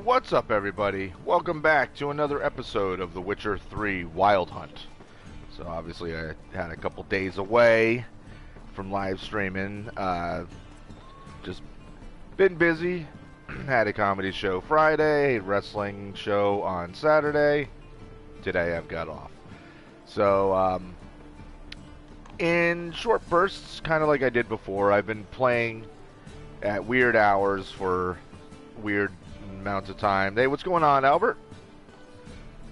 What's up, everybody? Welcome back to another episode of The Witcher 3 Wild Hunt. So obviously I had a couple days away from live streaming. Just been busy. Had a comedy show Friday, a wrestling show on Saturday. Today I've got off. So in short bursts, kind of like I did before, I've been playing at weird hours for weird amounts of time. Hey, what's going on, Albert?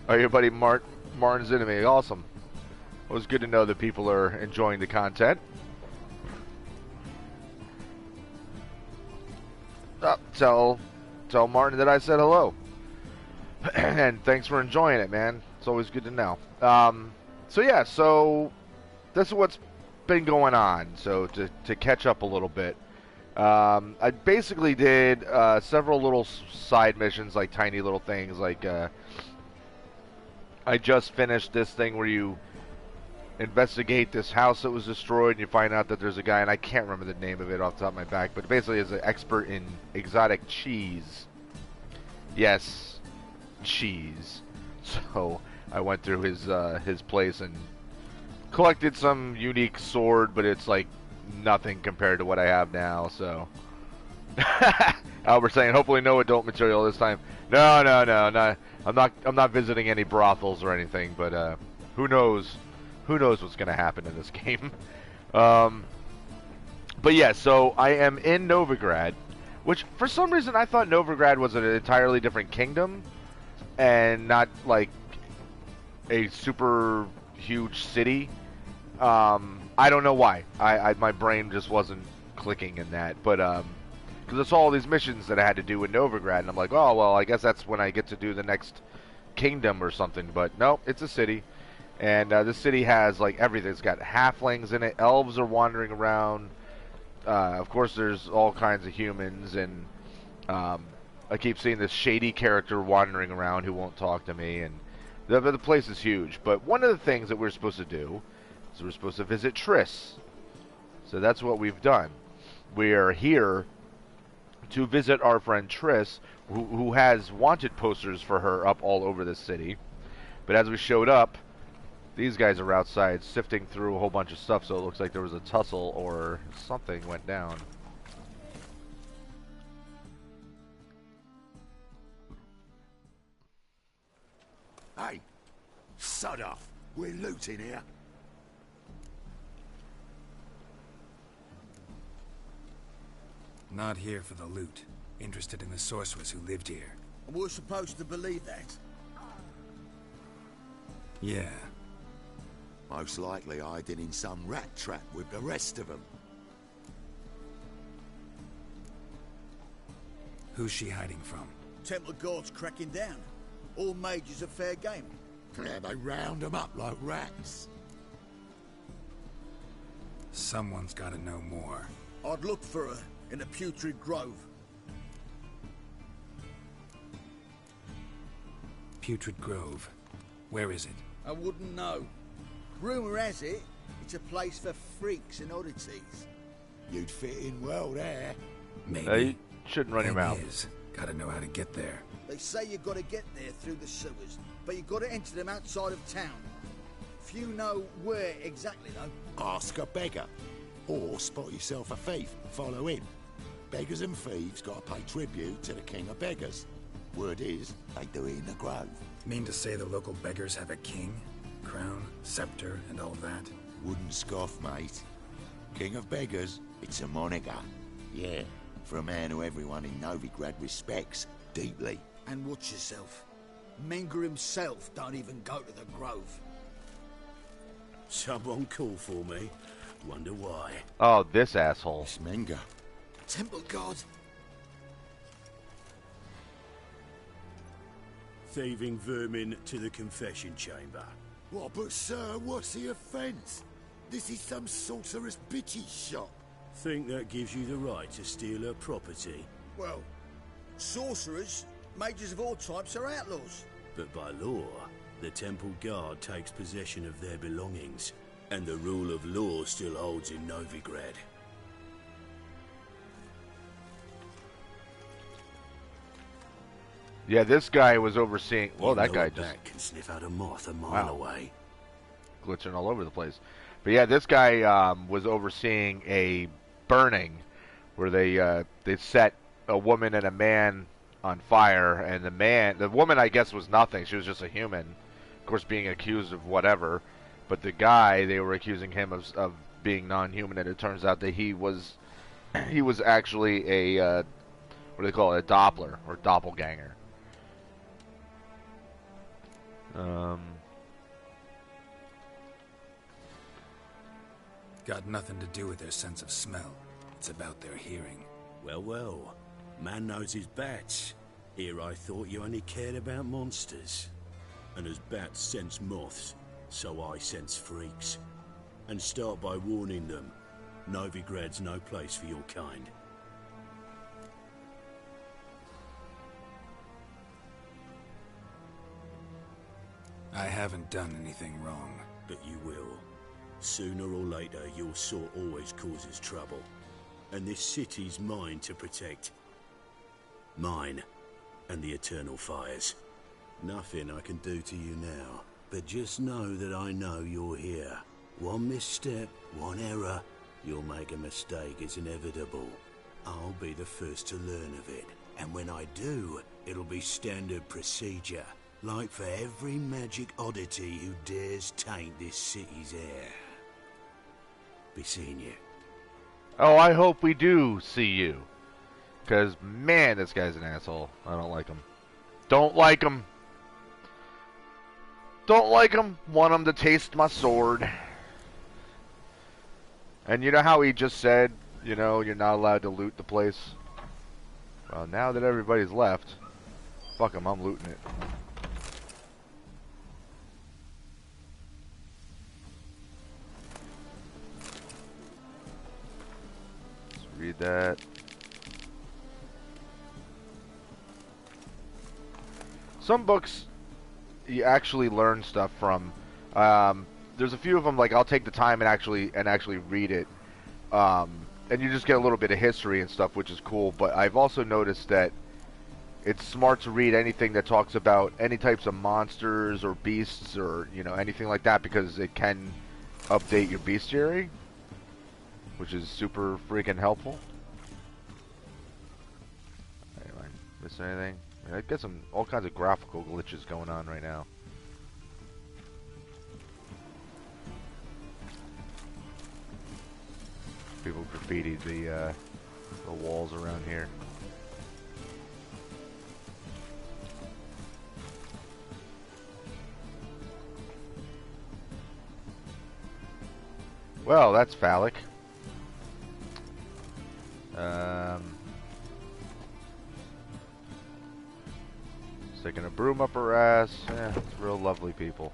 Oh, your buddy Martin's into me. Awesome. It was good to know that people are enjoying the content. Tell Martin that I said hello. And thanks for enjoying it, man. It's always good to know. So this is what's been going on. So to catch up a little bit. I basically did several little side missions, like tiny little things. Like I just finished this thing where you investigate this house that was destroyed, and you find out that there's a guy, and I can't remember the name of it off the top of my back, but basically is an expert in exotic cheese. Yes, cheese. So I went through his place and collected some unique sword, but it's like nothing compared to what I have now. So Albert saying hopefully no adult material this time. No. I'm not visiting any brothels or anything, but who knows what's gonna happen in this game. But yeah, so I am in Novigrad, which for some reason I thought Novigrad was an entirely different kingdom and not like a super huge city. I don't know why. My brain just wasn't clicking in that. But, because I saw all these missions that I had to do in Novigrad, and I'm like, oh, well, I guess that's when I get to do the next kingdom or something. But, no, it's a city. And this city has, like, everything. It's got halflings in it. Elves are wandering around. Of course, there's all kinds of humans. And I keep seeing this shady character wandering around who won't talk to me. And the place is huge. But one of the things that we're supposed to do, so we're supposed to visit Triss. So that's what we've done. We are here to visit our friend Triss, who has wanted posters for her up all over the city. But as we showed up, these guys are outside sifting through a whole bunch of stuff, so it looks like there was a tussle or something went down. Hey, sod off. We're looting here. Not here for the loot. Interested in the sorceress who lived here. And we're supposed to believe that? Yeah. Most likely hiding in some rat trap with the rest of them. Who's she hiding from? Temple Guard's cracking down. All mages are fair game. Yeah, they round them up like rats. Someone's gotta know more. I'd look for her in the Putrid Grove. Putrid Grove. Where is it? I wouldn't know. Rumour has it, it's a place for freaks and oddities. You'd fit in well there. Maybe. You shouldn't run your mouth. Is, gotta know how to get there. They say you gotta get there through the sewers, but you gotta enter them outside of town. Few know where exactly, though. Ask a beggar. Or spot yourself a thief and follow him. Beggars and thieves gotta pay tribute to the king of beggars. Word is, they do it in the grove. Mean to say the local beggars have a king? Crown, scepter, and all that? Wouldn't scoff, mate. King of beggars, it's a moniker. Yeah, for a man who everyone in Novigrad respects deeply. And watch yourself. Menger himself don't even go to the Grove. Someone called for me. Wonder why. Oh, this asshole. It's Menger. Temple Guard. Thieving vermin to the confession chamber. What, but sir, what's the offence? This is some sorceress bitch's shop. Think that gives you the right to steal her property. Well, sorcerers, mages of all types are outlaws. But by law, the temple guard takes possession of their belongings. And the rule of law still holds in Novigrad. Yeah, this guy was overseeing. Whoa, You that know guy a just bat can sniff out a moth a mile Wow. away. glitching all over the place. But yeah, this guy was overseeing a burning where they set a woman and a man on fire, and the woman, I guess, was nothing. She was just a human, of course, being accused of whatever. But the guy, they were accusing him of being non-human, and it turns out that he was he was actually a what do they call it, a Doppler or doppelganger. Um, Got nothing to do with their sense of smell. It's about their hearing. Well, well. Man knows his bats. Here I thought you only cared about monsters. And as bats sense moths, so I sense freaks. And start by warning them. Novigrad's no place for your kind. I haven't done anything wrong. But you will. Sooner or later, your sort always causes trouble. And this city's mine to protect. Mine. And the eternal fires. Nothing I can do to you now. But just know that I know you're here. One misstep, one error, you'll make a mistake. It's inevitable. I'll be the first to learn of it. And when I do, it'll be standard procedure. Like for every magic oddity who dares taint this city's air. Be seeing you. oh, I hope we do see you. Because, man, this guy's an asshole. I don't like him. Don't like him. Don't like him. Want him to taste my sword. And you know how he just said, you know, you're not allowed to loot the place? Well, now that everybody's left, fuck him, I'm looting it. Let's read that. Some books you actually learn stuff from. There's a few of them like I'll take the time and actually read it, and you just get a little bit of history and stuff, which is cool. But I've also noticed that it's smart to read anything that talks about any types of monsters or beasts or anything like that, because it can update your bestiary, which is super freaking helpful. Am I missing anything? I get all kinds of graphical glitches going on right now. People graffitied the walls around here. Well, that's phallic. Sticking a broom up her ass. It's real lovely people.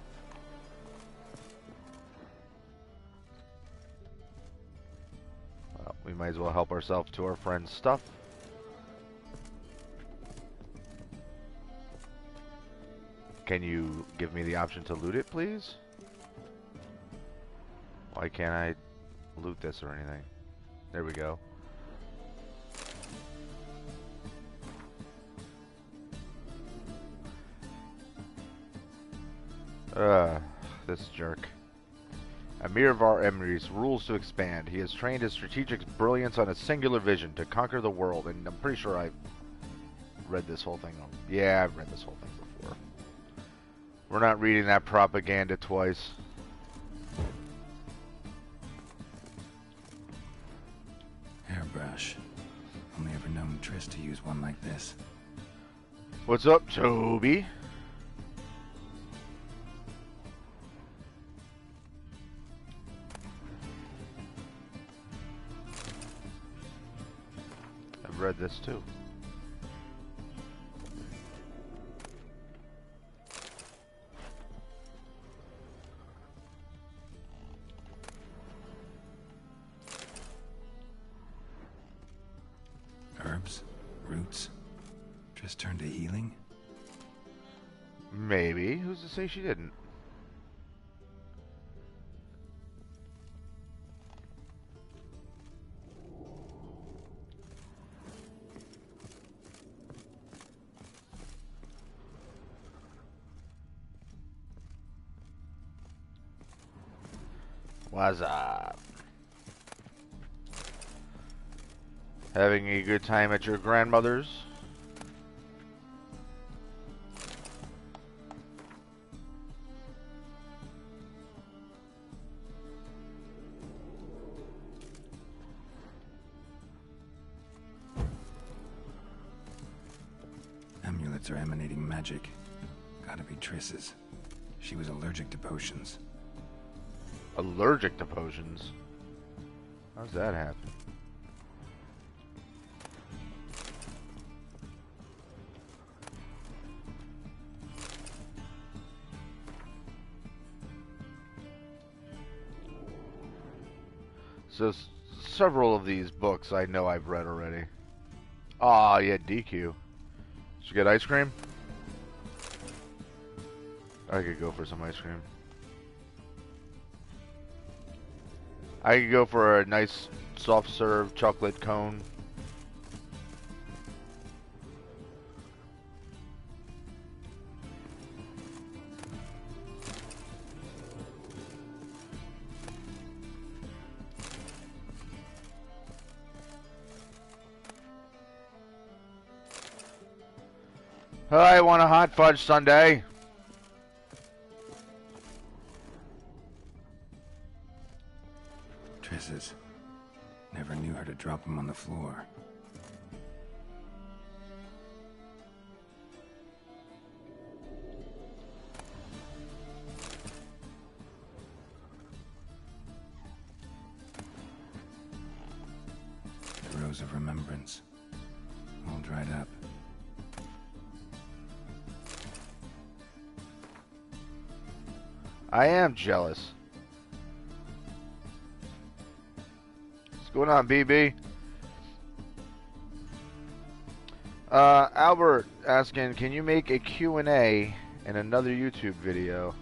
Well, we might as well help ourselves to our friend's stuff. Can you give me the option to loot it, please? Why can't I loot this or anything? There we go. This jerk. Amirvar Emrys rules to expand. He has trained his strategic brilliance on a singular vision to conquer the world, and I'm pretty sure I've read this whole thing. Yeah, I've read this whole thing before. We're not reading that propaganda twice. Hairbrush. Only ever known Triss to use one like this. What's up, Toby? I've read this too. Herbs? Roots? Triss turned to healing? Maybe. Who's to say she didn't? What's up? Having a good time at your grandmother's? Amulets are emanating magic. Gotta be Triss's. She was allergic to potions. Allergic to potions? How's that happen? So several of these books I know I've read already. Ah, yeah, DQ. Did you get ice cream? I could go for some ice cream. I could go for a nice soft serve chocolate cone. I want a hot fudge sundae. Triss's. Never knew her to drop them on the floor. The rose of remembrance. All dried up. I am jealous. What's going on, BB? Albert asking, can you make a Q&A in another YouTube video?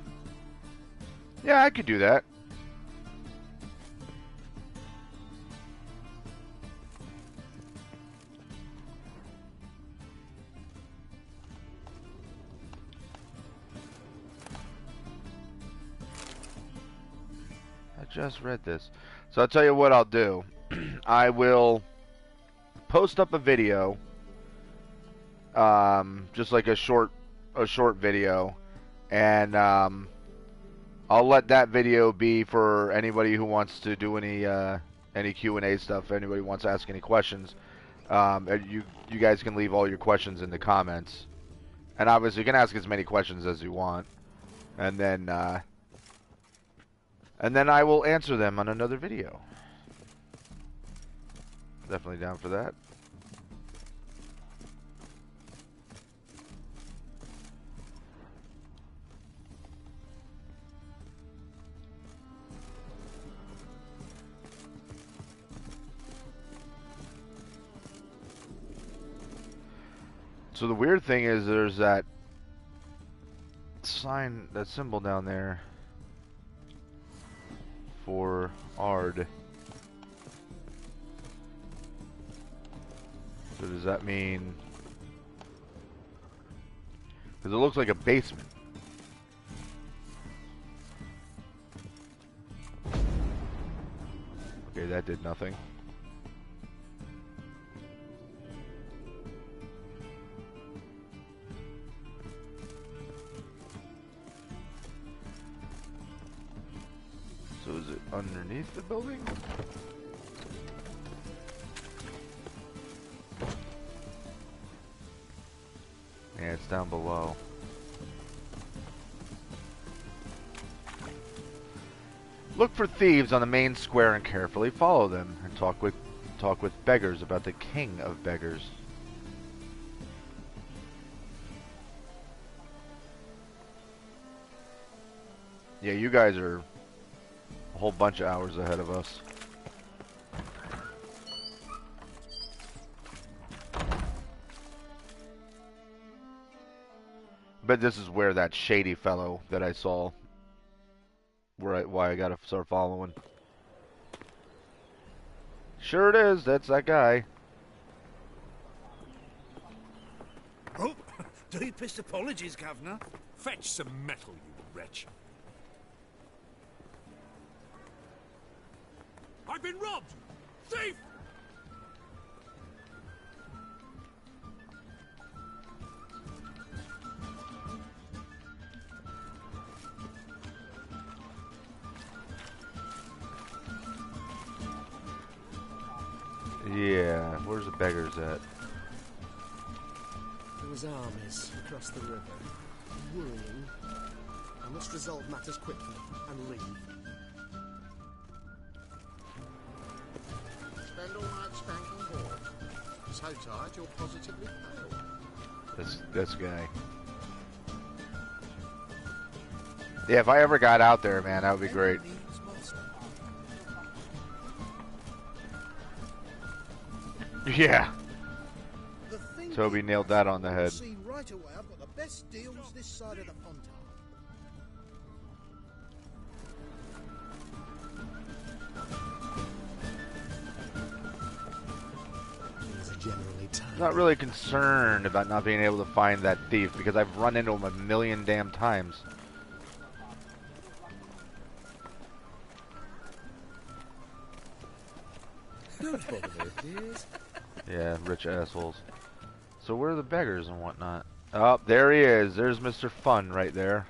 Yeah, I could do that. Just read this. So I'll tell you what I'll do. I will post up a video, just like a short video, and I'll let that video be for anybody who wants to do any Q&A stuff. If anybody wants to ask any questions, you guys can leave all your questions in the comments, and obviously you can ask as many questions as you want, and then I will answer them on another video. Definitely down for that. So the weird thing is there's that sign, that symbol down there for Ard. So does that mean... Because it looks like a basement. Okay, that did nothing. So is it underneath the building? Yeah, it's down below. Look for thieves on the main square and carefully follow them, and talk with beggars about the king of beggars. Yeah, you guys are a whole bunch of hours ahead of us. But this is where that shady fellow that I saw, why I gotta start following. Sure it is, that's that guy. Oh, deepest apologies, Governor. Fetch some metal, you wretch. I've been robbed! Thief! Yeah, where's the beggars at? There was armies across the river. Worrying. I must resolve matters quickly and leave. Spend all night spanking board. So tired you're positively pale. This guy. Yeah, if I ever got out there, man, that would be great. Yeah. Toby nailed that on the head. See right away, I've got the best deals this side of the Fontaine. Things are generally tired. Not really concerned about not being able to find that thief because I've run into him a million damn times. Don't bother me, dears. Yeah, rich assholes. So where are the beggars and whatnot? Oh, there he is. There's Mr. Fun right there.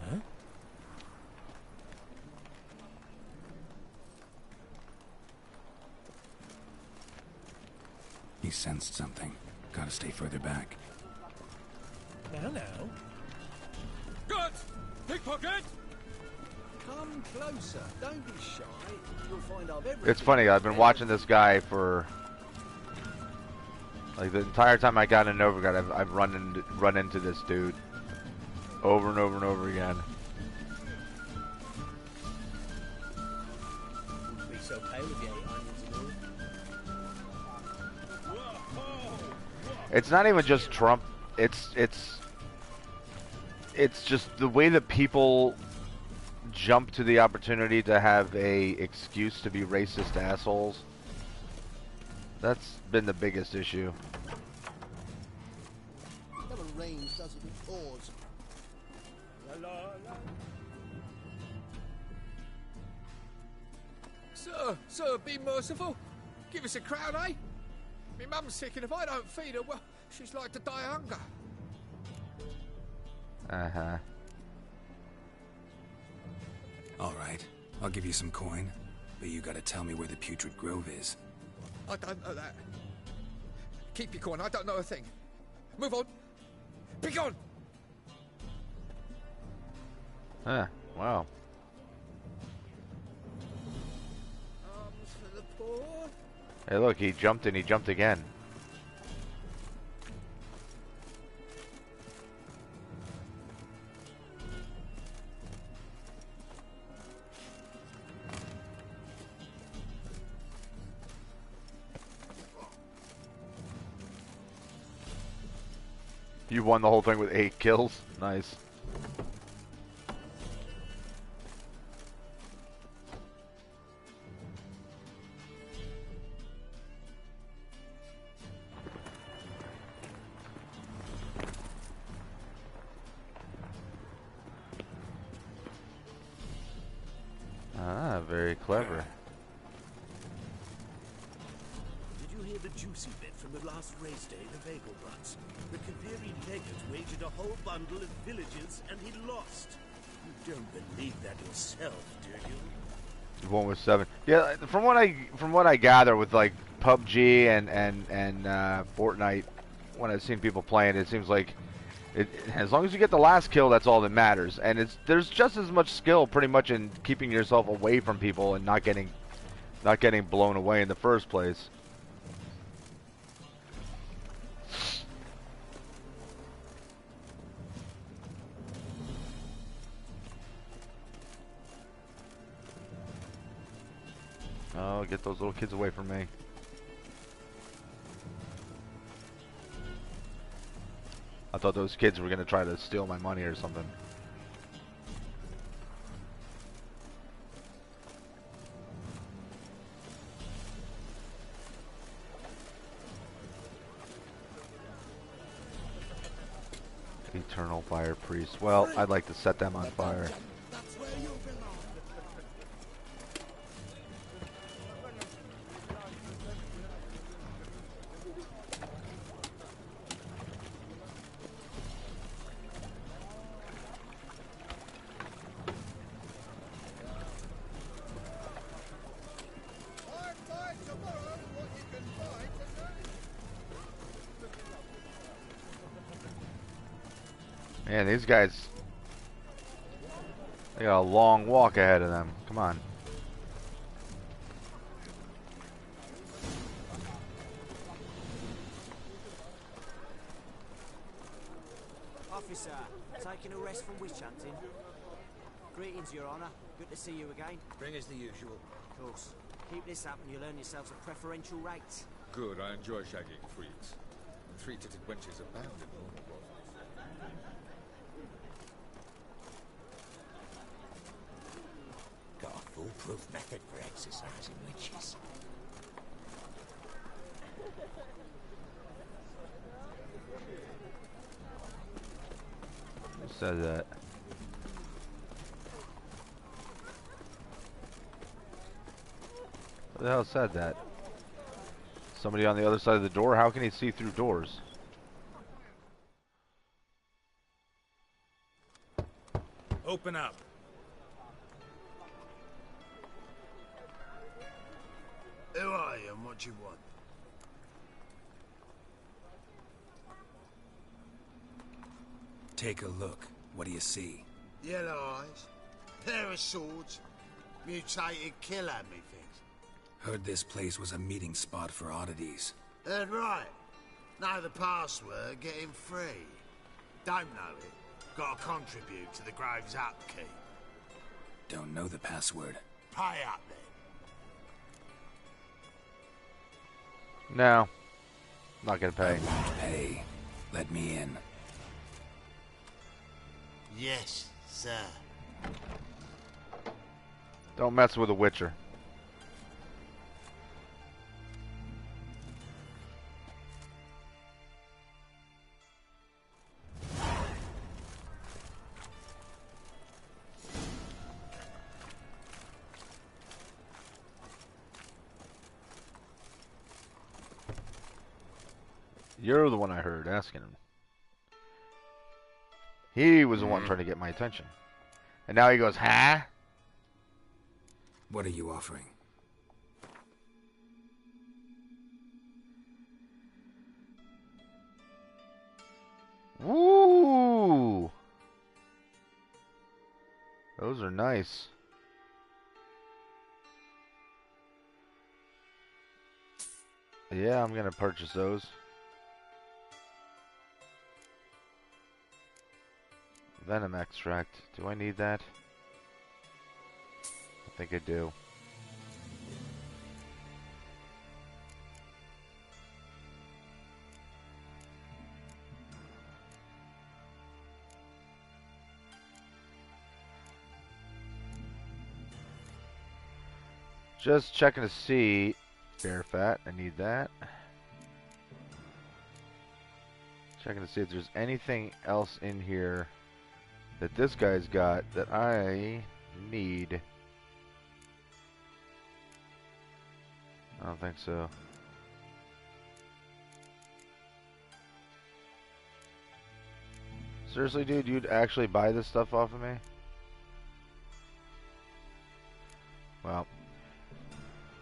Huh? He sensed something. Gotta stay further back. Now. Good! Pickpocket! Come closer, don't be shy. You'll find I've everything. It's funny, I've been watching this guy for like the entire time I got in Novigrad. I've run into this dude over and over and over again. Wouldn't be so pale if you ate onions and all. It's not even just Trump. It's just the way that people jump to the opportunity to have a excuse to be racist assholes. That's been the biggest issue. Never rains, does it? It pours. La, la, la. Sir, be merciful. Give us a crown, eh? Me mum's sick, and if I don't feed her, well, she's like to die of hunger. Uh-huh. All right, I'll give you some coin, but you gotta tell me where the Putrid Grove is. I don't know that. Keep your coin, I don't know a thing. Move on. Be gone! Huh. Wow. Arms for the poor. Hey, look, he jumped and he jumped again. You won the whole thing with 8 kills. Nice. Ah, very clever. Did you hear the juicy bit from the last race day in the Vagelblatts? The Kaviri legate wagered a whole bundle of villages and he lost. You don't believe that yourself, do you? The one with 7. Yeah, from what I gather with like PUBG and Fortnite, when I've seen people playing, it seems like as long as you get the last kill, that's all that matters. And there's just as much skill pretty much in keeping yourself away from people and not getting blown away in the first place. Oh, get those little kids away from me. I thought those kids were going to try to steal my money or something. Eternal Fire Priest. Well, I'd like to set them on fire. That's where you belong. Man, these guys, they got a long walk ahead of them. Come on. Officer, taking a rest from witch hunting. Greetings, Your Honour. Good to see you again. Bring us the usual. Of course. Keep this up and you'll earn yourselves a preferential rate. Good, I enjoy shagging freaks. Three-titted wenches abound in Lorne. Got a foolproof method for exercising witches. Who said that? Who the hell said that? Somebody on the other side of the door? How can he see through doors? Open up. Who are you and what do you want? Take a look. What do you see? Yellow eyes, pair of swords, mutated killer, methinks. Heard this place was a meeting spot for oddities. Heard right. Know the password, get him free. Don't know it, gotta contribute to the Grove's upkeep. Don't know the password. Pay up then. No. Not gonna pay. Won't pay. Let me in. Yes, sir. Don't mess with a witcher. You're the one I heard asking him. He was the one trying to get my attention. And now he goes, huh? What are you offering? Woo! Those are nice. Yeah, I'm gonna purchase those. Venom extract. Do I need that? I think I do. Just checking to see. Bear fat. I need that. Checking to see if there's anything else in here that this guy's got that I need. I don't think so. Seriously, dude, you'd actually buy this stuff off of me? Well,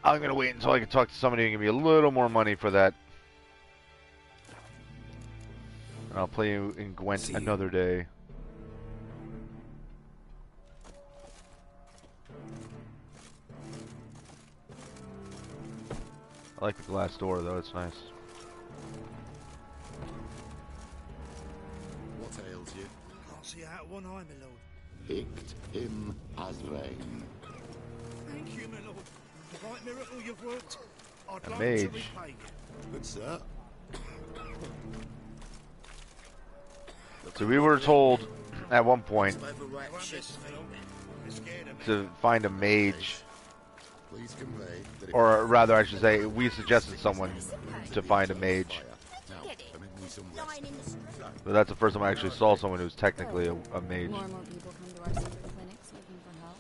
I'm gonna wait until I can talk to somebody and give me a little more money for that. And I'll play you in Gwent another day. I like the glass door, though. It's nice. What ails you? Can't see out one eye, my lord. Picked him as rain. Thank you, my lord. The right miracle you've worked. I'd A like mage. to repay you. Good sir. So we were told at one point Won't listen, my lord. You're scared of me. to find a mage, Please convey that if or rather, I should say, we suggested someone to find a mage. now, permit me some rest. But that's the first time I actually saw someone who's technically a mage. More and more people come to our secret clinics looking for help.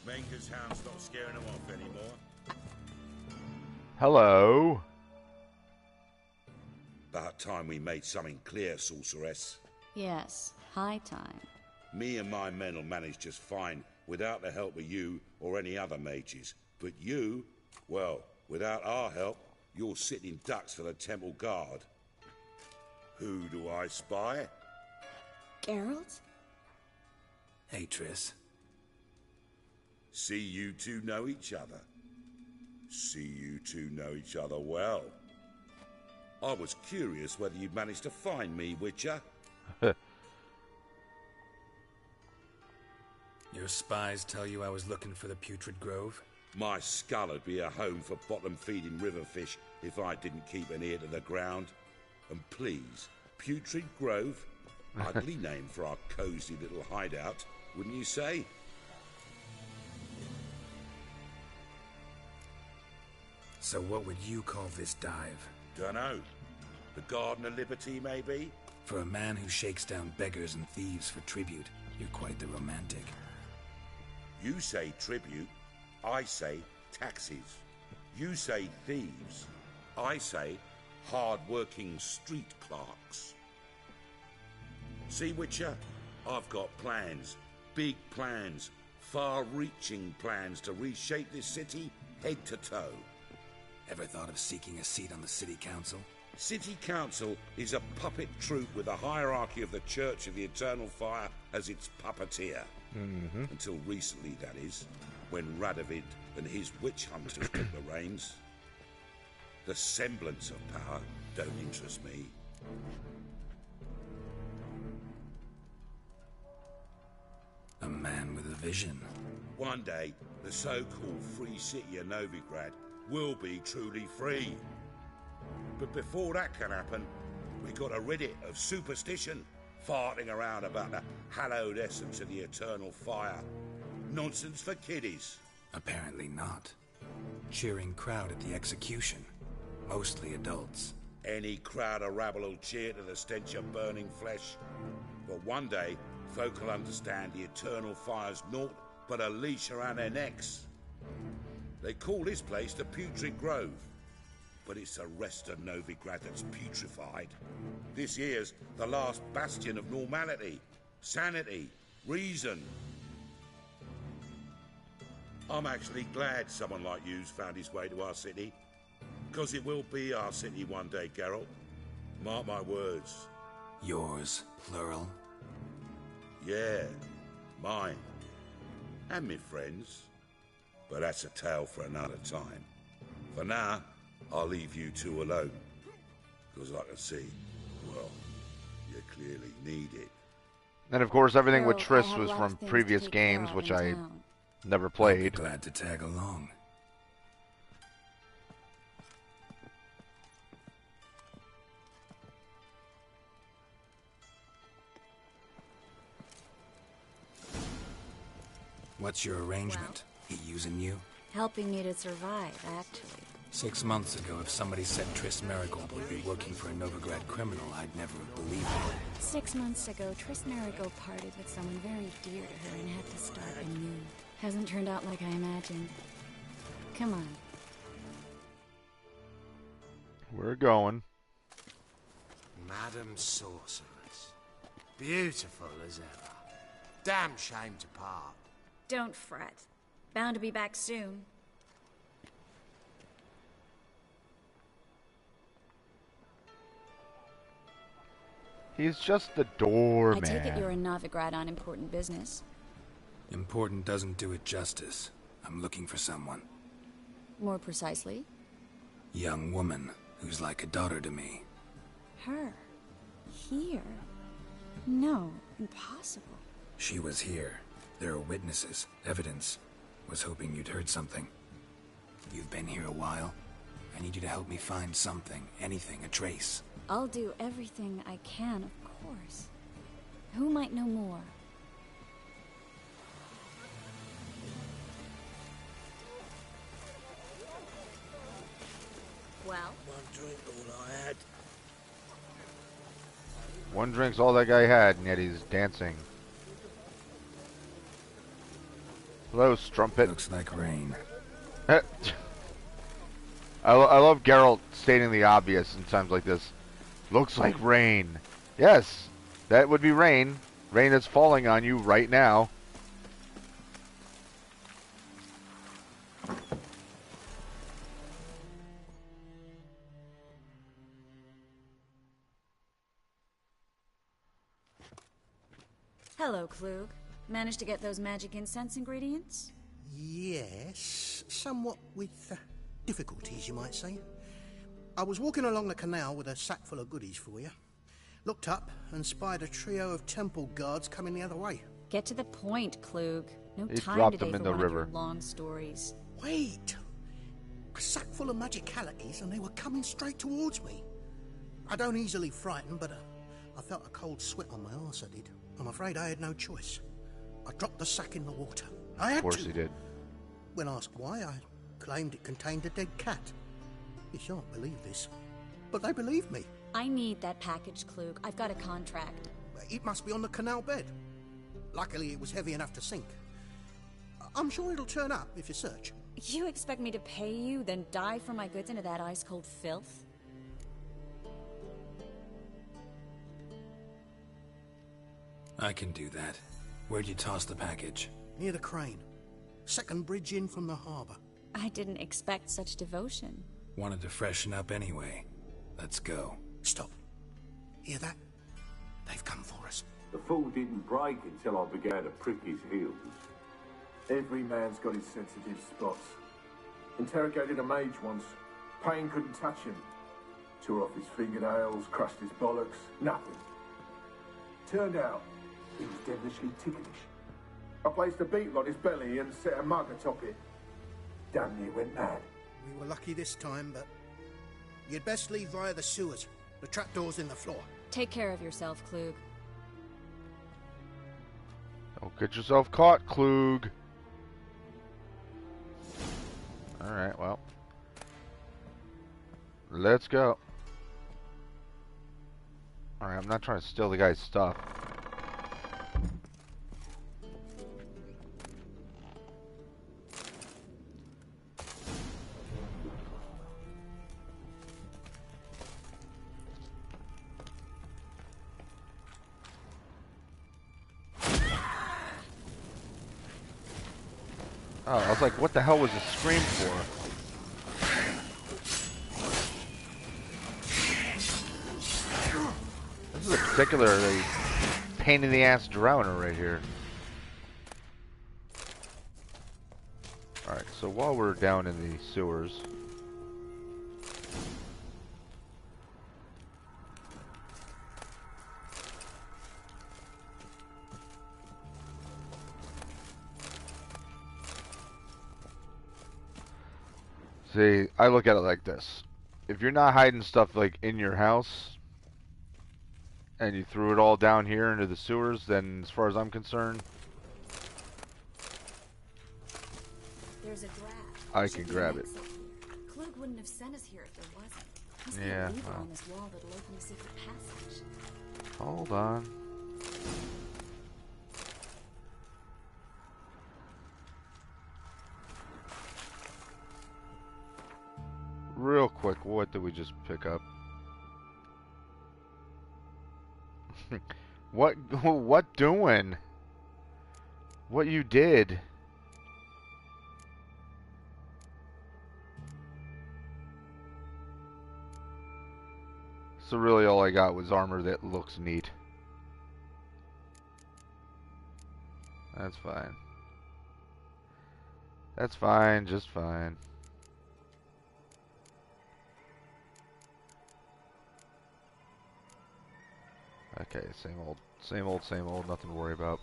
Menger's hound's not scaring them off anymore. Hello. About time we made something clear, sorceress. Yes, high time. Me and my men will manage just fine without the help of you or any other mages. But you, well, without our help, you're sitting ducks for the temple guard. Who do I spy? Geralt? Hey, Triss. See you two know each other. See you two know each other well. I was curious whether you'd managed to find me, Witcher. Your spies tell you I was looking for the Putrid Grove? My skull would be a home for bottom-feeding river fish if I didn't keep an ear to the ground. And please, Putrid Grove? Ugly name for our cosy little hideout, wouldn't you say? So what would you call this dive? Dunno. The Garden of Liberty, maybe? For a man who shakes down beggars and thieves for tribute, you're quite the romantic. You say tribute, I say taxes. You say thieves, I say hard-working street clerks. See, Witcher, I've got plans, big plans, far-reaching plans to reshape this city head to toe. Ever thought of seeking a seat on the city council? City council is a puppet troupe with a hierarchy of the Church of the Eternal Fire as its puppeteer. Until recently, that is, when Radovid and his witch hunters took the reins. The semblance of power don't interest me. A man with a vision. One day, the so-called free city of Novigrad will be truly free. But before that can happen, we got to rid it of superstition, farting around about the hallowed essence of the eternal fire. Nonsense for kiddies. Apparently not. Cheering crowd at the execution. Mostly adults. Any crowd of rabble will cheer to the stench of burning flesh. But one day, folk will understand the eternal fire's naught but a leash around their necks. They call this place the Putrid Grove, but it's the rest of Novigrad that's putrefied. This here's the last bastion of normality, sanity, reason. I'm actually glad someone like you's found his way to our city, because it will be our city one day, Geralt. Mark my words. Yours, plural? Yeah, mine. And me friends. But that's a tale for another time. For now, I'll leave you two alone. Because I can see, well, you clearly need it. And of course, everything with Well, I Triss have a was lot from of things to previous take care games, of which in I town. never I'll be played. glad to tag along. What's your arrangement? He using you? Helping me to survive, actually. 6 months ago, if somebody said Triss Marigold would be working for a Novigrad criminal, I'd never have believed it. 6 months ago, Triss Marigold parted with someone very dear to her and had to start anew. Hasn't turned out like I imagined. Come on. We're going. Madam Sorceress. Beautiful as ever. Damn shame to part. Don't fret. Bound to be back soon. He's just the doorman. I take it you're in Novigrad on important business. Important doesn't do it justice. I'm looking for someone. More precisely? Young woman who's like a daughter to me. Her. Here? No, impossible. She was here. There are witnesses, evidence. Was hoping you'd heard something. You've been here a while. I need you to help me find something, anything, a trace. I'll do everything I can, of course. Who might know more? Well? One drink, all I had. One drink's all that guy had, and yet he's dancing. Hello, Strumpet. Looks like rain. I love Geralt stating the obvious in times like this. Looks like rain. Yes, that would be rain. Rain is falling on you right now. Hello, Klug. Managed to get those magic incense ingredients? Yes, somewhat with difficulties, you might say. I was walking along the canal with a sack full of goodies for you. Looked up and spied a trio of temple guards coming the other way. Get to the point, Klug. No He time dropped today them in for the one of your river. long stories. Wait! A sack full of magicalities and they were coming straight towards me. I don't easily frighten, but I felt a cold sweat on my arse, I did. I'm afraid I had no choice. I dropped the sack in the water. I had Of course to. he did. When asked why, I claimed it contained a dead cat. You shan't believe this, but they believed me. I need that package, Klug. I've got a contract. It must be on the canal bed. Luckily, it was heavy enough to sink. I'm sure it'll turn up if you search. You expect me to pay you, then dive for my goods into that ice-cold filth? I can do that. Where'd you toss the package? Near the crane. Second bridge in from the harbour. I didn't expect such devotion. Wanted to freshen up anyway. Let's go. Stop. Hear that? They've come for us. The fall didn't break until I began to prick his heels. Every man's got his sensitive spots. Interrogated a mage once. Pain couldn't touch him. Tore off his fingernails, crushed his bollocks. Nothing. Turned out, he was devilishly ticklish. I placed a beetle on his belly and set a mug atop it. Damn near went mad. We were lucky this time, but you'd best leave via the sewers. The trapdoor's in the floor. Take care of yourself, Klug. Don't get yourself caught, Klug. Alright, well. Let's go. Alright, I'm not trying to steal the guy's stuff. Oh, I was like, what the hell was the scream for? This is a particularly pain in the ass drowner right here. Alright, so while we're down in the sewers, see, I look at it like this. If you're not hiding stuff like in your house and you threw it all down here into the sewers, then as far as I'm concerned, There's a draft. I can grab it. Klug wouldn't have sent us here if there wasn't. Must Yeah, be a lever well. on this wall that'll open a secret passage. Hold on. Real quick, what did we just pick up? What doing? What you did? So really all I got was armor that looks neat. That's fine. That's fine, just fine. Okay, same old, same old, same old, nothing to worry about.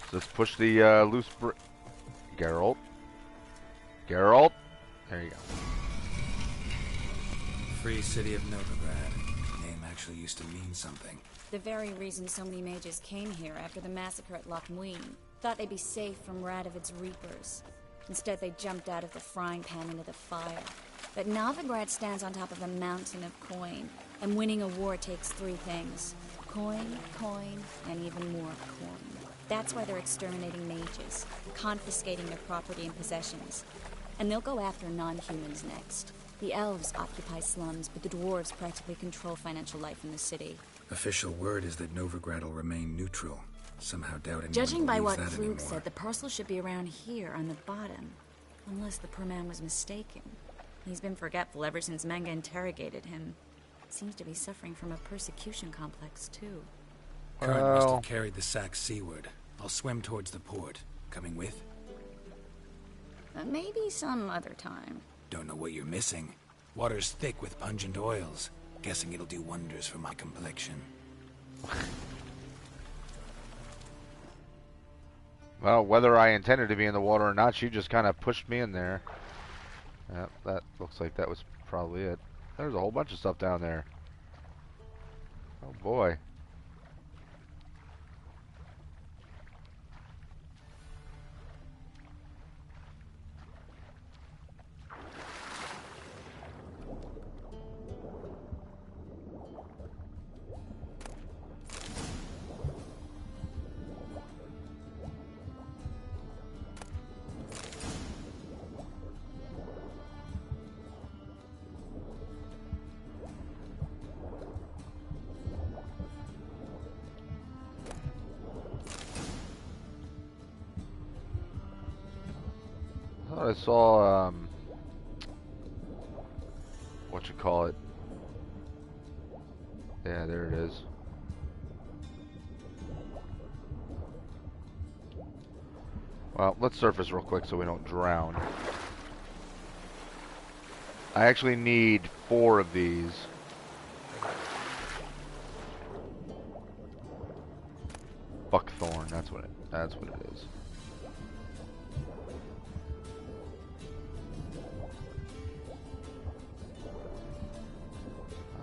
So let's push the loose Geralt. Geralt! There you go. Free City of Novigrad. Name actually used to mean something. The very reason so many mages came here after the massacre at Loch Muin. Thought they'd be safe from Radovid's reapers. Instead, they jumped out of the frying pan into the fire. But Novigrad stands on top of a mountain of coin, and winning a war takes three things. Coin, coin, and even more coin. That's why they're exterminating mages, confiscating their property and possessions. And they'll go after non-humans next. The elves occupy slums, but the dwarves practically control financial life in the city. Official word is that Novigrad will remain neutral. Somehow doubt anyone Judging by what believes that Klug anymore. said, the parcel should be around here on the bottom. Unless the poor man was mistaken. He's been forgetful ever since Manga interrogated him. Seems to be suffering from a persecution complex, too. Current must have carried the sack seaward. I'll swim towards the port. Coming with? Maybe some other time. Don't know what you're missing. Water's thick with pungent oils. Guessing it'll do wonders for my complexion. Well, whether I intended to be in the water or not, she just kind of pushed me in there. Yep, that looks like that was probably it. There's a whole bunch of stuff down there. Oh boy. I saw, what you call it? Yeah, there it is. Well, let's surface real quick so we don't drown. I actually need 4 of these. Buckthorn, that's what it is.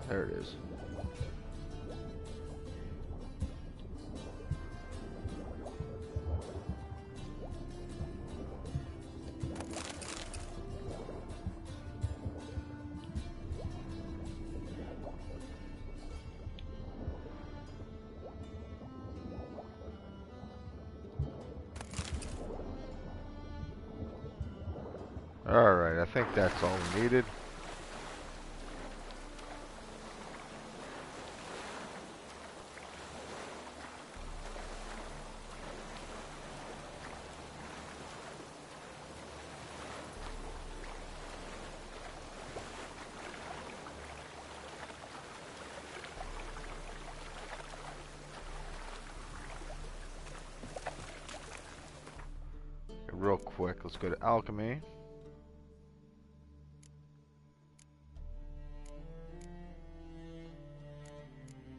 There it is. Alright, I think that's all we needed. Real quick, let's go to alchemy.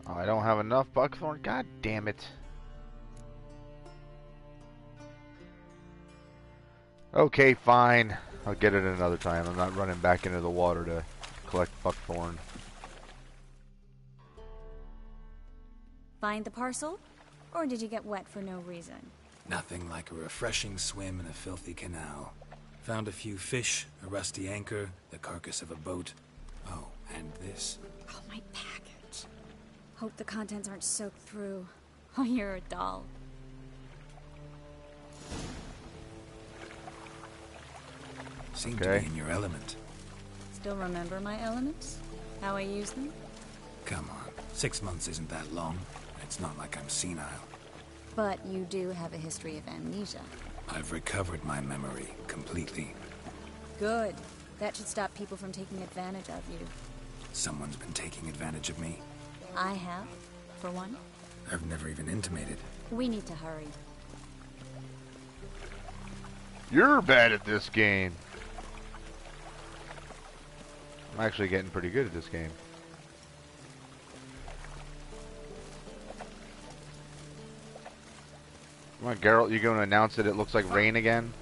Oh, I don't have enough buckthorn. God damn it. Okay, fine. I'll get it another time. I'm not running back into the water to collect buckthorn. Find the parcel? Or did you get wet for no reason? Nothing like a refreshing swim in a filthy canal. Found a few fish, a rusty anchor, the carcass of a boat. Oh, and this. Oh, my package. Hope the contents aren't soaked through. Oh, you're a doll. Seem to be in your element. Still remember my elements? How I use them? Come on, 6 months isn't that long. It's not like I'm senile. But you do have a history of amnesia. I've recovered my memory completely. Good. That should stop people from taking advantage of you. Someone's been taking advantage of me. I have, for one. I've never even intimated. We need to hurry. You're bad at this game. I'm actually getting pretty good at this game. Come on, Geralt, you going to announce that it looks like rain again?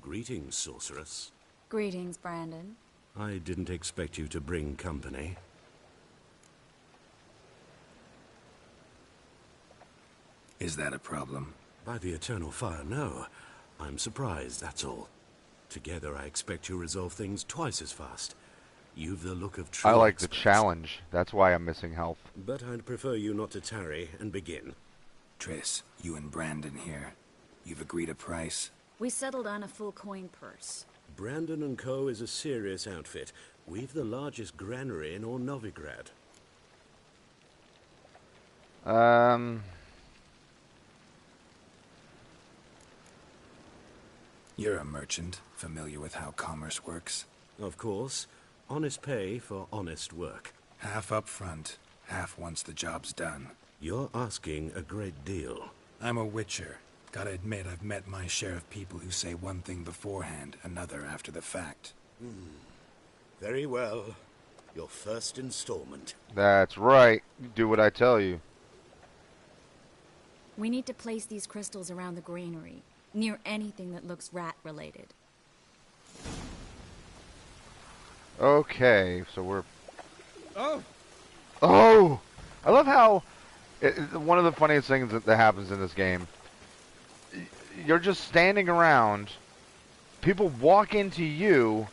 Greetings, sorceress. Greetings, Brandon. I didn't expect you to bring company. Is that a problem? By the eternal fire, no. I'm surprised, that's all. Together, I expect you resolve things twice as fast. You've the look of true I like the experts. challenge. That's why I'm missing health. But I'd prefer you not to tarry and begin. Triss, you and Brandon here. You've agreed a price? We settled on a full coin purse. Brandon & Co. is a serious outfit. We've the largest granary in all Novigrad. You're a merchant, familiar with how commerce works. Of course, honest pay for honest work. Half up front, half once the job's done. You're asking a great deal. I'm a witcher. Gotta admit, I've met my share of people who say one thing beforehand, another after the fact. Very well. Your first installment. That's right. Do what I tell you. We need to place these crystals around the granary, near anything that looks rat-related. Okay, so we're... Oh! Oh! I love how... one of the funniest things that happens in this game, you're just standing around, people walk into you,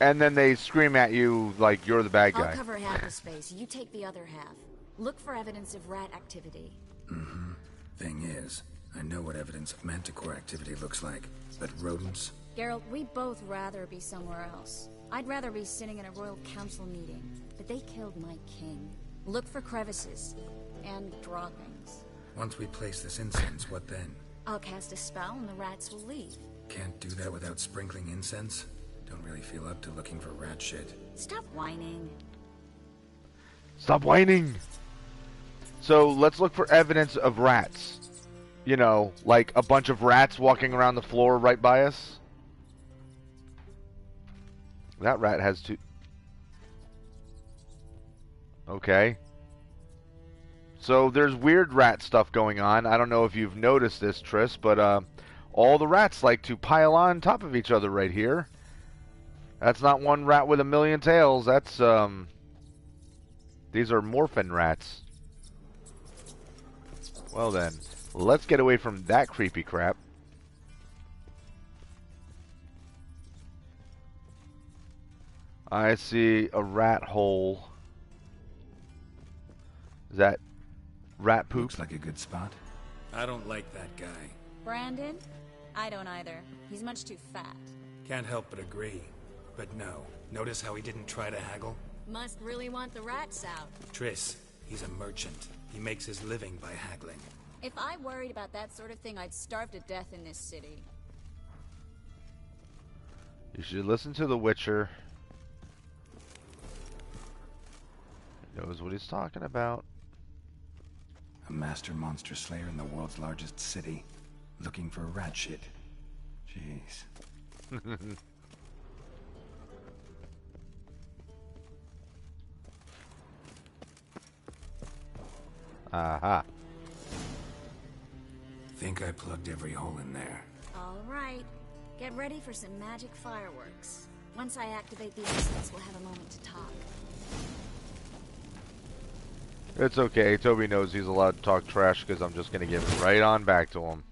and then they scream at you like you're the bad guy. I'll cover half the space, you take the other half. Look for evidence of rat activity. Mm-hmm. Thing is, I know what evidence of manticore activity looks like, but rodents? Geralt, we'd both rather be somewhere else. I'd rather be sitting in a royal council meeting, but they killed my king. Look for crevices and droppings. Once we place this incense, what then? I'll cast a spell and the rats will leave. Can't do that without sprinkling incense? Don't really feel up to looking for rat shit. Stop whining. Stop whining! So, let's look for evidence of rats. You know, like a bunch of rats walking around the floor right by us. That rat has two... Okay. So there's weird rat stuff going on. I don't know if you've noticed this, Triss, but all the rats like to pile on top of each other right here. That's not one rat with a million tails. That's, these are morphin rats. Well then, let's get away from that creepy crap. I see a rat hole. Is that rat poop? Looks like a good spot. I don't like that guy. Brandon? I don't either. He's much too fat. Can't help but agree. But no. Notice how he didn't try to haggle? Must really want the rats out. Triss, he's a merchant. He makes his living by haggling. If I worried about that sort of thing, I'd starve to death in this city. You should listen to The Witcher. He knows what he's talking about. A master monster slayer in the world's largest city. Looking for rat shit. Jeez. Aha. Think I plugged every hole in there. All right. Get ready for some magic fireworks. Once I activate the incense, we'll have a moment to talk. It's okay. Toby knows he's allowed to talk trash because I'm just going to give it right on back to him.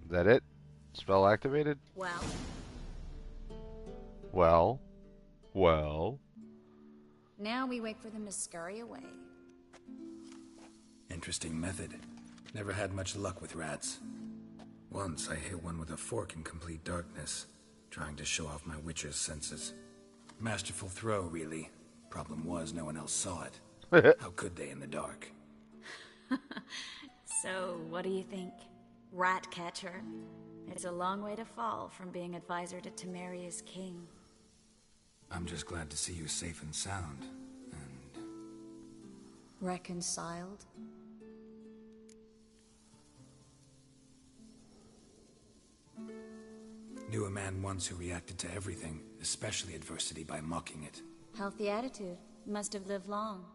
Is that it? Spell activated? Well? Well? Now we wait for them to scurry away. Interesting method. Never had much luck with rats. Once I hit one with a fork in complete darkness, trying to show off my witcher's senses. Masterful throw, really. Problem was, no one else saw it. How could they in the dark? So, what do you think? Rat catcher? It's a long way to fall from being advisor to Temeria's king. I'm just glad to see you safe and sound. And... reconciled? Knew a man once who reacted to everything, especially adversity, by mocking it. Healthy attitude. Must have lived long.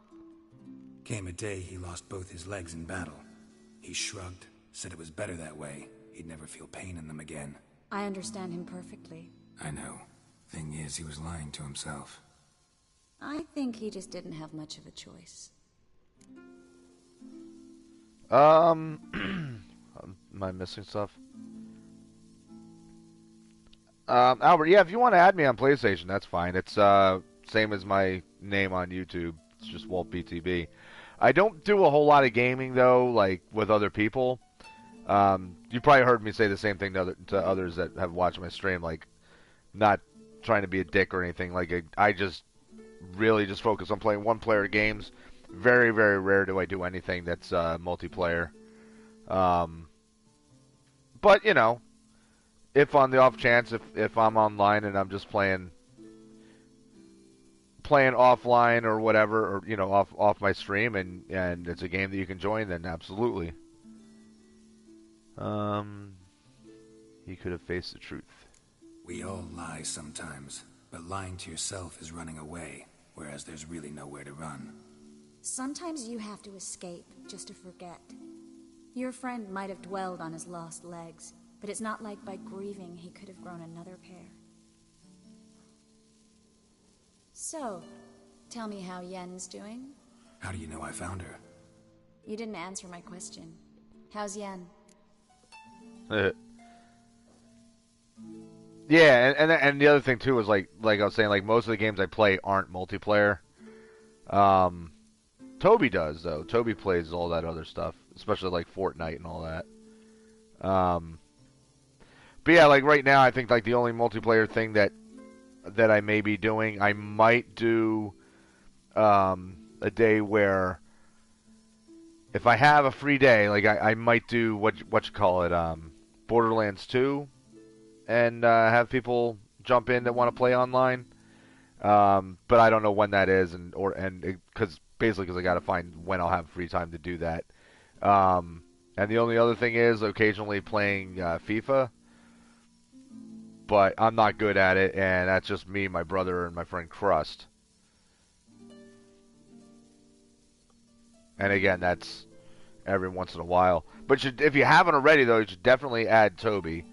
Came a day he lost both his legs in battle. He shrugged, said it was better that way. He'd never feel pain in them again. I understand him perfectly. I know. Thing is, he was lying to himself. I think he just didn't have much of a choice. Am I missing stuff? Albert, yeah, if you want to add me on PlayStation, that's fine. It's same as my name on YouTube. It's just Walt BTB. I don't do a whole lot of gaming though, like with other people. You probably heard me say the same thing to others that have watched my stream, like not trying to be a dick or anything. Like I just really just focus on playing one-player games. Very, very rare do I do anything that's multiplayer. But you know, if on the off chance, if I'm online and I'm just playing offline or whatever, or you know, off my stream, and it's a game that you can join, then absolutely. He could have faced the truth. We all lie sometimes, but lying to yourself is running away, whereas there's really nowhere to run. Sometimes you have to escape just to forget. Your friend might have dwelled on his lost legs, but it's not like by grieving he could have grown another pair. So, tell me how Yen's doing? How do you know I found her? You didn't answer my question. How's Yen? Yeah, and the other thing too is like I was saying, like most of the games I play aren't multiplayer. Toby does though. Toby plays all that other stuff, especially like Fortnite and all that. But yeah, like right now, I think like the only multiplayer thing that I may be doing, I might do a day where if I have a free day, like I might do what you call it, Borderlands 2. And have people jump in that want to play online, but I don't know when that is, because I got to find when I'll have free time to do that. And the only other thing is occasionally playing FIFA, but I'm not good at it, and that's just me, my brother, and my friend Crust. And again, that's every once in a while. But if you haven't already, though, you should definitely add Toby.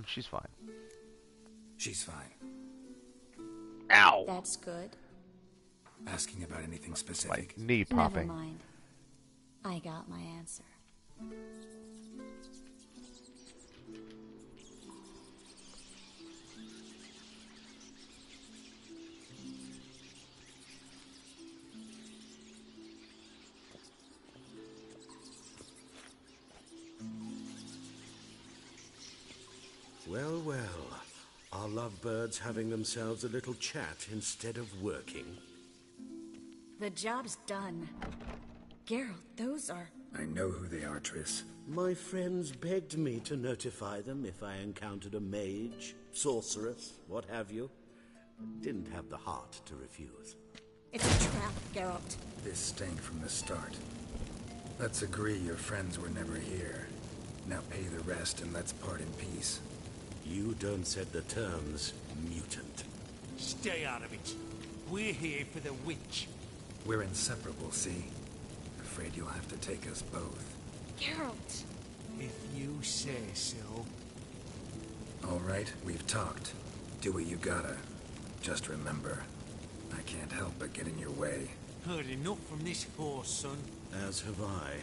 She's fine. She's fine. Ow! That's good. Asking about anything specific? My knee popping. Never mind. I got my answer. Well, well. Are lovebirds having themselves a little chat instead of working? The job's done. Geralt, those are... I know who they are, Triss. My friends begged me to notify them if I encountered a mage, sorceress, what have you. Didn't have the heart to refuse. It's a trap, Geralt. This stank from the start. Let's agree your friends were never here. Now pay the rest and let's part in peace. You don't set the terms, mutant. Stay out of it. We're here for the witch. We're inseparable, see? Afraid you'll have to take us both. Geralt! If you say so. All right, we've talked. Do what you gotta. Just remember, I can't help but get in your way. Heard enough from this horse, son. As have I.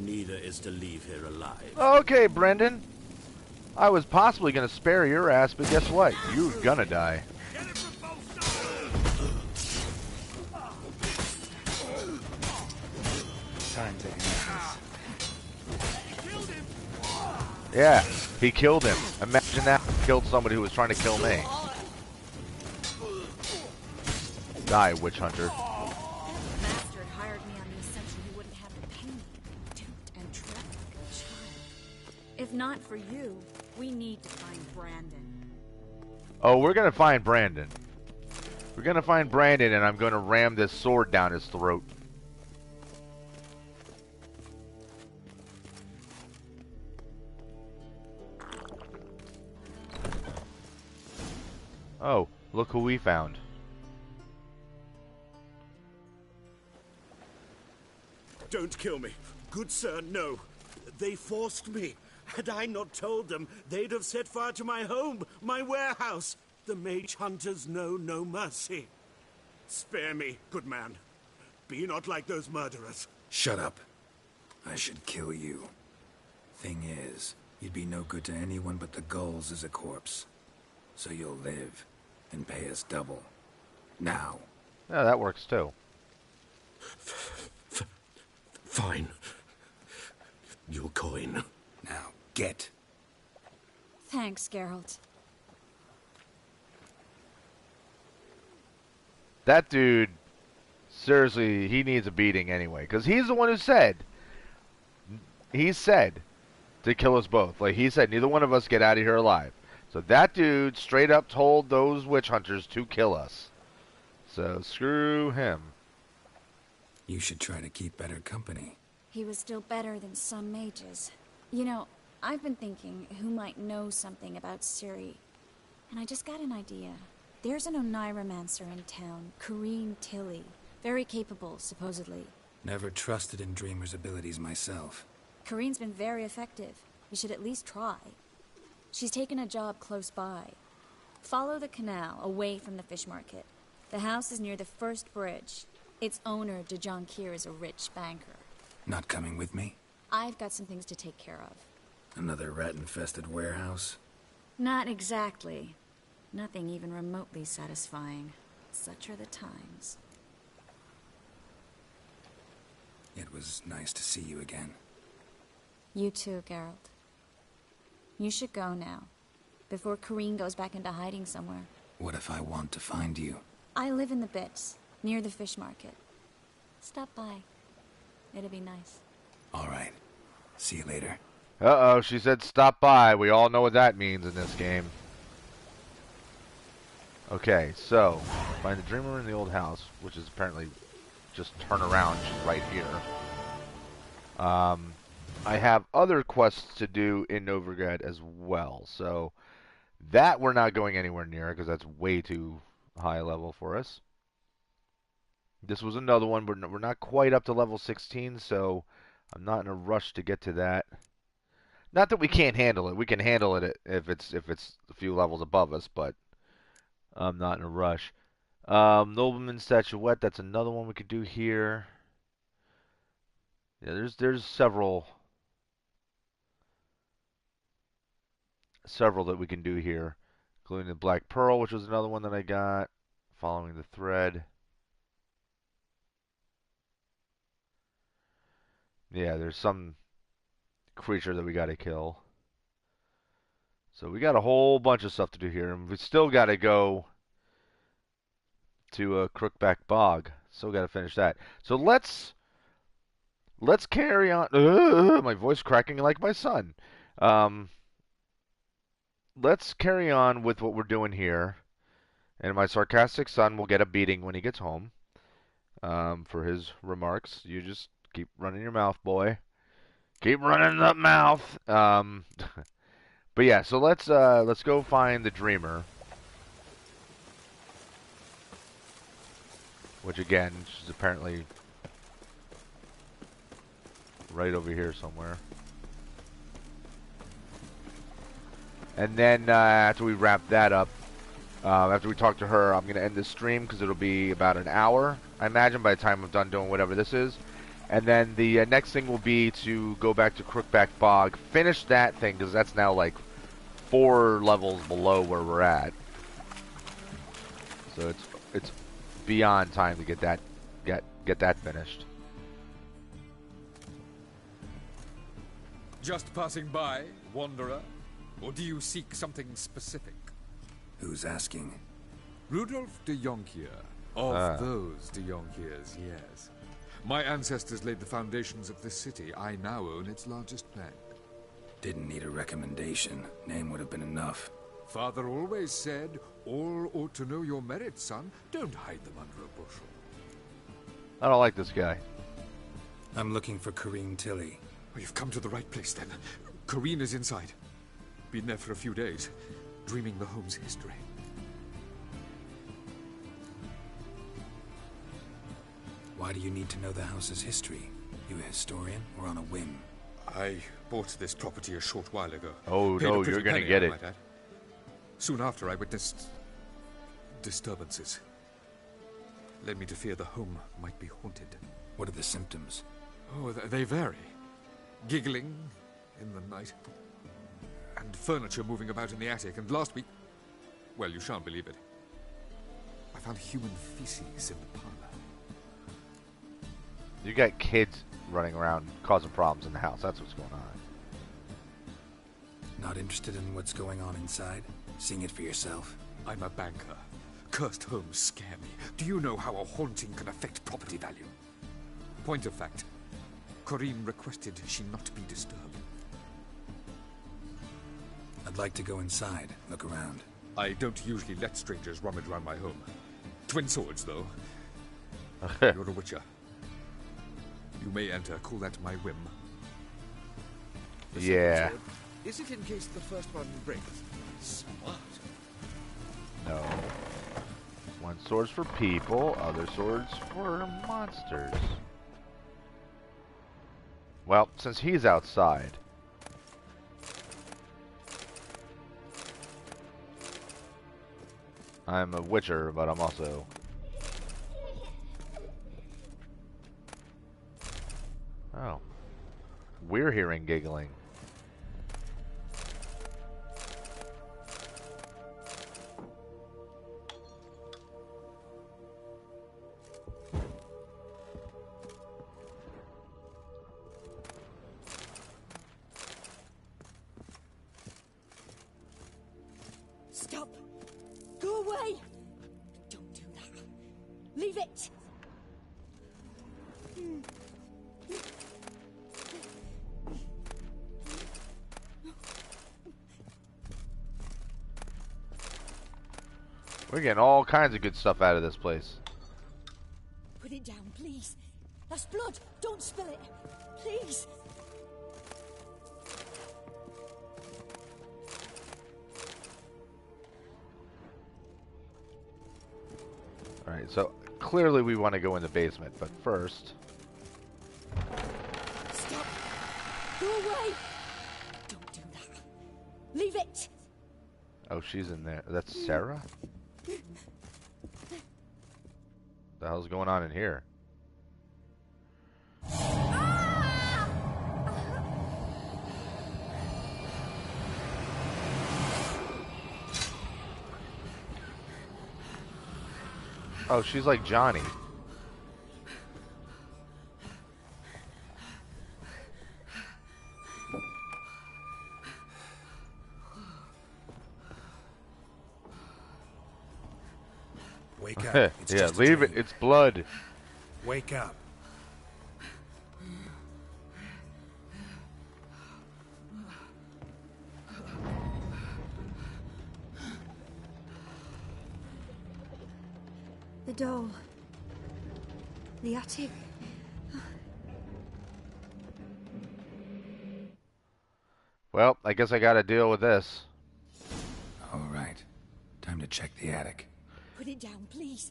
Neither is to leave here alive. Okay, Brendan. I was possibly going to spare your ass, but guess what? You're gonna die. Time to end this. Yeah, he killed him. Imagine that. He killed somebody who was trying to kill me. Die, witch hunter. Bastard hired me on the assumption he wouldn't have to pay me. Duped and trapped like a child. If not for you, we need to find Brandon. Oh, we're going to find Brandon. We're going to find Brandon, and I'm going to ram this sword down his throat. Oh, look who we found. Don't kill me. Good sir, no. They forced me. Had I not told them, they'd have set fire to my home, my warehouse. The mage hunters know no mercy. Spare me, good man. Be not like those murderers. Shut up. I should kill you. Thing is, you'd be no good to anyone but the gulls as a corpse. So you'll live, and pay us double. Now. Yeah, that works too. Fine. Your coin. Now, get. Thanks, Geralt. That dude, seriously, he needs a beating anyway. Because he's the one who said, to kill us both. Like, he said, neither one of us get out of here alive. So that dude straight up told those witch hunters to kill us. So screw him. You should try to keep better company. He was still better than some mages. You know, I've been thinking who might know something about Ciri. And I just got an idea. There's an Oneiromancer in town, Corrine Tilly. Very capable, supposedly. Never trusted in Dreamer's abilities myself. Corrine's been very effective. You should at least try. She's taken a job close by. Follow the canal, away from the fish market. The house is near the first bridge. Its owner, De Jonquier, is a rich banker. Not coming with me? I've got some things to take care of. Another rat-infested warehouse? Not exactly. Nothing even remotely satisfying. Such are the times. It was nice to see you again. You too, Geralt. You should go now, before Corrine goes back into hiding somewhere. What if I want to find you? I live in the Bits, near the fish market. Stop by. It'll be nice. All right. See you later. Uh-oh, she said stop by. We all know what that means in this game. Okay, so, find the Dreamer in the old house, which is apparently just turn around. She's right here. I have other quests to do in Novigrad as well, so that we're not going anywhere near because that's way too high level for us. This was another one, but we're not quite up to level 16, so I'm not in a rush to get to that. Not that we can't handle it. We can handle it if it's a few levels above us, but I'm not in a rush. Nobleman Statuette, that's another one we could do here. Yeah, there's several that we can do here, including the Black Pearl, which was another one that I got. Following the thread. Yeah, there's some creature that we got to kill. So we got a whole bunch of stuff to do here, and we still got to go to Crookback Bog. Still got to finish that. So let's carry on. My voice cracking like my son. Let's carry on with what we're doing here, and my sarcastic son will get a beating when he gets home for his remarks. You just keep running your mouth, boy. Keep running the mouth. But yeah, so let's go find the Dreamer, which again is apparently right over here somewhere. And then after we wrap that up, after we talk to her, I'm going to end this stream because it'll be about an hour, I imagine, by the time I'm done doing whatever this is. And then the next thing will be to go back to Crookback Bog, finish that thing because that's now like 4 levels below where we're at. So it's beyond time to get that finished. Just passing by, wanderer? Or do you seek something specific? Who's asking? Rudolf de Jonquier. Of those de Jonquiers, yes. My ancestors laid the foundations of this city. I now own its largest plank. Didn't need a recommendation. Name would have been enough. Father always said, all ought to know your merits, son. Don't hide them under a bushel. I don't like this guy. I'm looking for Corrine Tilly. Oh, you've come to the right place, then. Corrine is inside. Been there for a few days, dreaming the home's history. Why do you need to know the house's history? You a historian or on a whim? I bought this property a short while ago. Oh no, you're gonna get it. Soon after, I witnessed disturbances. Led me to fear the home might be haunted. What are the symptoms? Oh, they vary. Giggling in the night. And furniture moving about in the attic. And last week, well, you shan't believe it, I found human feces in the parlor. You got kids running around causing problems in the house. That's what's going on. Not interested in what's going on inside? Seeing it for yourself? I'm a banker. cursed homes scare me. Do you know how a haunting can affect property value? Point of fact, Karim requested she not be disturbed. I'd like to go inside, look around. I don't usually let strangers rummage around my home. Twin swords, though. You're a witcher. You may enter, call that my whim. Yeah. Is it in case the first one breaks? Smart. No. One sword's for people, other swords for monsters. Well, since he's outside... I'm a witcher, but I'm also... Oh. We're hearing giggling. Stop! Go away! Don't do that. Leave it! We're getting all kinds of good stuff out of this place. Put it down, please. That's blood. Don't spill it. Please. Alright, so clearly we want to go in the basement, but first... Stop! Go away! Don't do that. Leave it! Oh, she's in there. That's Sarah? The hell's going on in here? Oh, she's like Johnny. Wake up. It's yeah, just a leave dream. it. It's blood. Wake up. The doll. The attic. Well, I guess I gotta deal with this. All right. Time to check the attic. Put it down, please.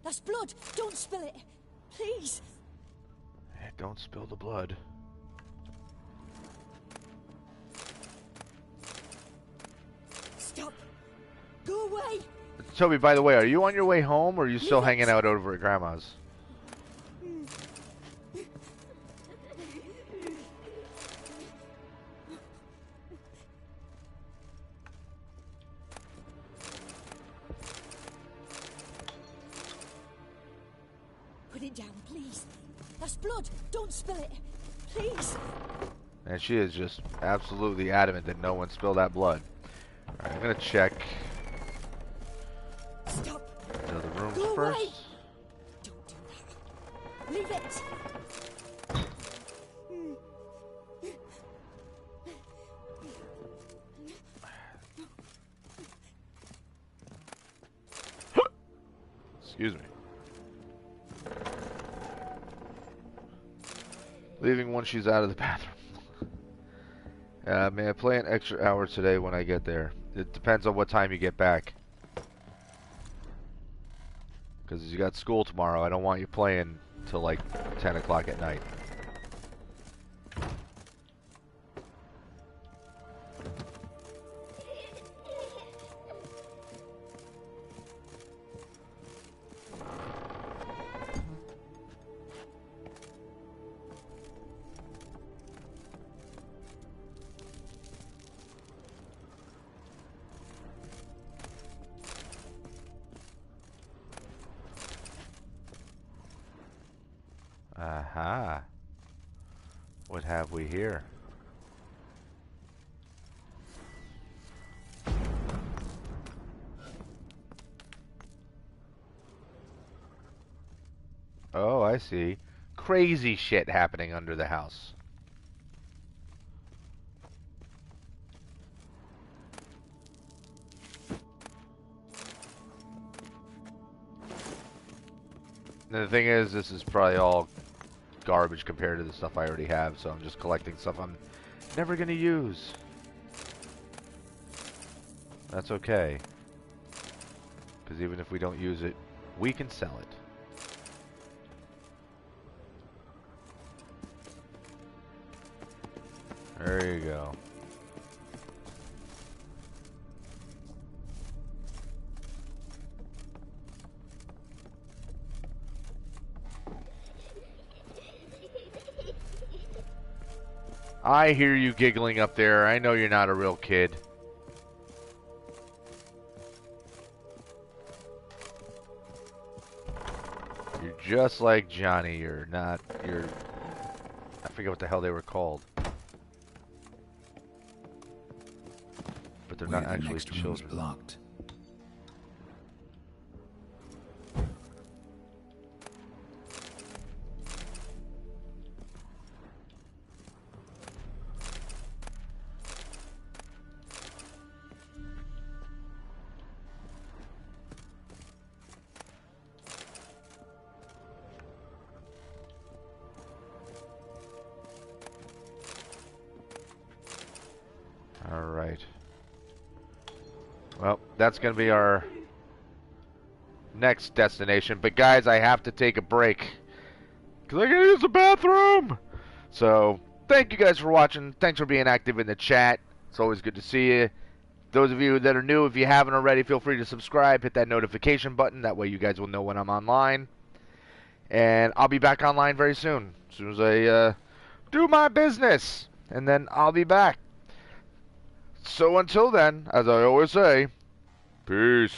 That's blood. Don't spill it. Please. Hey, don't spill the blood. Stop. Go away. Toby, by the way, are you on your way home, or are you still hanging out over at Grandma's? Put it down, please. That's blood. Don't spill it. Please. And she is just absolutely adamant that no one spilled that blood. Alright, I'm gonna check Stop. the other rooms Go first. away. Don't do that. Leave it. Excuse me. Leaving once she's out of the bathroom. May I play an extra hour today when I get there? It depends on what time you get back. Because you got school tomorrow. I don't want you playing till like 10 o'clock at night. Aha. What have we here? Oh, I see. Crazy shit happening under the house. And the thing is, this is probably all garbage compared to the stuff I already have, so I'm just collecting stuff I'm never gonna use. That's okay. Because even if we don't use it, we can sell it. There you go. I hear you giggling up there. I know you're not a real kid. You're just like Johnny. You're not. You're. I forget what the hell they were called. But they're not actually next room's children. blocked. Alright. Well, that's going to be our next destination. But guys, I have to take a break. Because I got to use the bathroom! So, thank you guys for watching. Thanks for being active in the chat. It's always good to see you. Those of you that are new, if you haven't already, feel free to subscribe. Hit that notification button. That way you guys will know when I'm online. And I'll be back online very soon. As soon as I do my business. And then I'll be back. So until then, as I always say, peace.